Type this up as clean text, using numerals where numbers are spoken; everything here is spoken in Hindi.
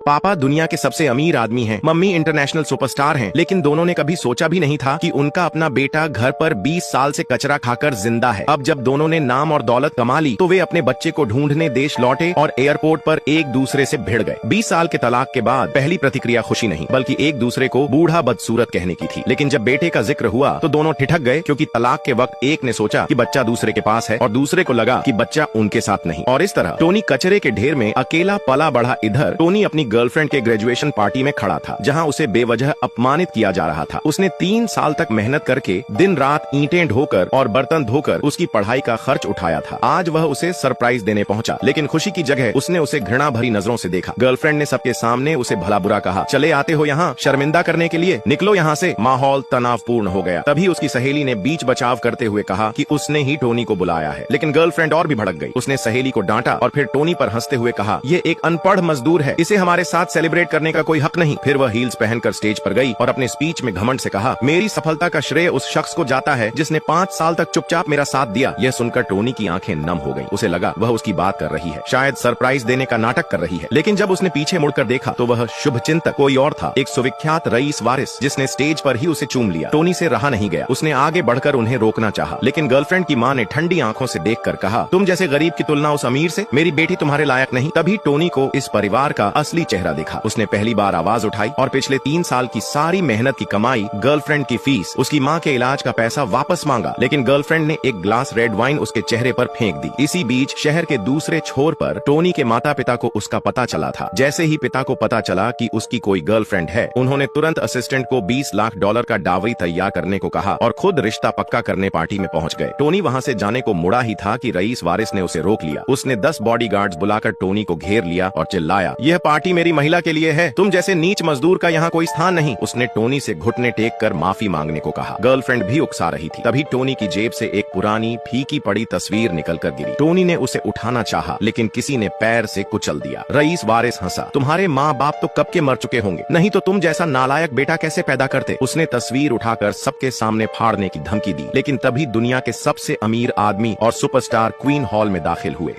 पापा दुनिया के सबसे अमीर आदमी हैं, मम्मी इंटरनेशनल सुपरस्टार हैं, लेकिन दोनों ने कभी सोचा भी नहीं था कि उनका अपना बेटा घर पर 20 साल से कचरा खाकर जिंदा है। अब जब दोनों ने नाम और दौलत कमा ली तो वे अपने बच्चे को ढूंढने देश लौटे और एयरपोर्ट पर एक दूसरे से भिड़ गए। 20 साल के तलाक के बाद पहली प्रतिक्रिया खुशी नहीं बल्कि एक दूसरे को बूढ़ा बदसूरत कहने की थी। लेकिन जब बेटे का जिक्र हुआ तो दोनों ठिठक गए, क्योंकि तलाक के वक्त एक ने सोचा कि बच्चा दूसरे के पास है और दूसरे को लगा कि बच्चा उनके साथ नहीं। और इस तरह टोनी कचरे के ढेर में अकेला पला बढ़ा। इधर टोनी अपनी गर्लफ्रेंड के ग्रेजुएशन पार्टी में खड़ा था, जहां उसे बेवजह अपमानित किया जा रहा था। उसने 3 साल तक मेहनत करके दिन रात ईंटें ढोकर और बर्तन धोकर उसकी पढ़ाई का खर्च उठाया था। आज वह उसे सरप्राइज देने पहुंचा, लेकिन खुशी की जगह उसने उसे घृणा भरी नजरों से देखा। गर्लफ्रेंड ने सबके सामने उसे भला बुरा कहा, चले आते हो यहाँ शर्मिंदा करने के लिए, निकलो यहाँ से। माहौल तनावपूर्ण हो गया। तभी उसकी सहेली ने बीच बचाव करते हुए कहा कि उसने ही टोनी को बुलाया है। लेकिन गर्लफ्रेंड और भी भड़क गई। उसने सहेली को डांटा और फिर टोनी पर हंसते हुए कहा, ये एक अनपढ़ मजदूर है, इसे हमारे साथ सेलिब्रेट करने का कोई हक नहीं। फिर वह हील्स पहनकर स्टेज पर गई और अपने स्पीच में घमंड से कहा, मेरी सफलता का श्रेय उस शख्स को जाता है जिसने 5 साल तक चुपचाप मेरा साथ दिया। यह सुनकर टोनी की आंखें नम हो गईं। उसे लगा वह उसकी बात कर रही है, शायद सरप्राइज देने का नाटक कर रही है। लेकिन जब उसने पीछे मुड़कर देखा तो वह शुभचिंतक कोई और था, एक सुविख्यात रईस वारिस, जिसने स्टेज पर ही उसे चूम लिया। टोनी से रहा नहीं गया। उसने आगे बढ़कर उन्हें रोकना चाहा, लेकिन गर्लफ्रेंड की मां ने ठंडी आंखों से देखकर कहा, तुम जैसे गरीब की तुलना उस अमीर से, मेरी बेटी तुम्हारे लायक नहीं। तभी टोनी को इस परिवार का असली चेहरा दिखा। उसने पहली बार आवाज उठाई और पिछले 3 साल की सारी मेहनत की कमाई, गर्लफ्रेंड की फीस, उसकी माँ के इलाज का पैसा वापस मांगा। लेकिन गर्लफ्रेंड ने एक ग्लास रेड वाइन उसके चेहरे पर फेंक दी। इसी बीच शहर के दूसरे छोर पर टोनी के माता पिता को उसका पता चला था। जैसे ही पिता को पता चला कि उसकी कोई गर्लफ्रेंड है, उन्होंने तुरंत असिस्टेंट को $20 लाख का डावरी तैयार करने को कहा और खुद रिश्ता पक्का करने पार्टी में पहुंच गए। टोनी वहां से जाने को मुड़ा ही था कि रईस वारिस ने उसे रोक लिया। उसने 10 बॉडीगार्ड्स बुलाकर टोनी को घेर लिया और चिल्लाया, यह पार्टी मेरी महिला के लिए है, तुम जैसे नीच मजदूर का यहाँ कोई स्थान नहीं। उसने टोनी से घुटने टेक कर माफी मांगने को कहा। गर्लफ्रेंड भी उकसा रही थी। तभी टोनी की जेब से एक पुरानी फीकी पड़ी तस्वीर निकलकर गिरी। टोनी ने उसे उठाना चाहा, लेकिन किसी ने पैर से कुचल दिया। रईस वारिस हंसा, तुम्हारे माँ बाप तो कब के मर चुके होंगे, नहीं तो तुम जैसा नालायक बेटा कैसे पैदा करते। उसने तस्वीर उठाकर सबके सामने फाड़ने की धमकी दी। लेकिन तभी दुनिया के सबसे अमीर आदमी और सुपरस्टार क्वीन हॉल में दाखिल हुए।